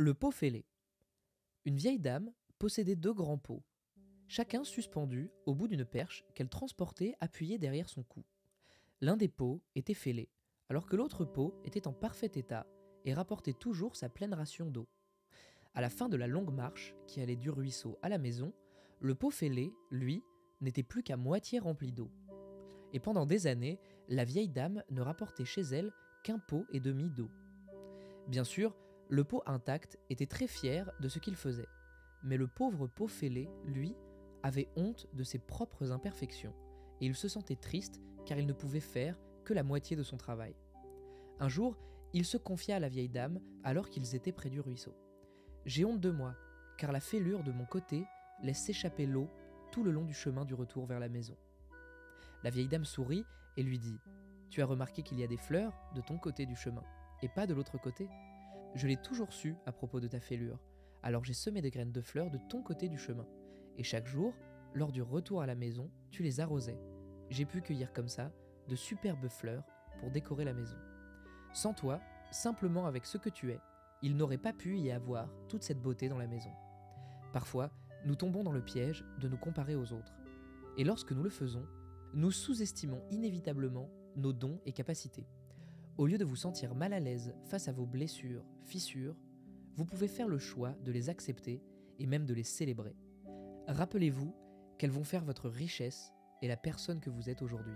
Le pot fêlé. Une vieille dame possédait 2 grands pots, chacun suspendu au bout d'une perche qu'elle transportait appuyée derrière son cou. L'un des pots était fêlé, alors que l'autre pot était en parfait état et rapportait toujours sa pleine ration d'eau. À la fin de la longue marche qui allait du ruisseau à la maison, le pot fêlé, lui, n'était plus qu'à moitié rempli d'eau. Et pendant des années, la vieille dame ne rapportait chez elle qu'un pot et demi d'eau. Bien sûr, le pot intact était très fier de ce qu'il faisait, mais le pauvre pot fêlé, lui, avait honte de ses propres imperfections, et il se sentait triste car il ne pouvait faire que la moitié de son travail. Un jour, il se confia à la vieille dame alors qu'ils étaient près du ruisseau. « J'ai honte de moi, car la fêlure de mon côté laisse s'échapper l'eau tout le long du chemin du retour vers la maison. » La vieille dame sourit et lui dit « Tu as remarqué qu'il y a des fleurs de ton côté du chemin, et pas de l'autre côté ? Je l'ai toujours su à propos de ta fêlure, alors j'ai semé des graines de fleurs de ton côté du chemin, et chaque jour, lors du retour à la maison, tu les arrosais. J'ai pu cueillir comme ça de superbes fleurs pour décorer la maison. Sans toi, simplement avec ce que tu es, il n'aurait pas pu y avoir toute cette beauté dans la maison. Parfois, nous tombons dans le piège de nous comparer aux autres. Et lorsque nous le faisons, nous sous-estimons inévitablement nos dons et capacités. Au lieu de vous sentir mal à l'aise face à vos blessures, fissures, vous pouvez faire le choix de les accepter et même de les célébrer. Rappelez-vous qu'elles vont faire votre richesse et la personne que vous êtes aujourd'hui.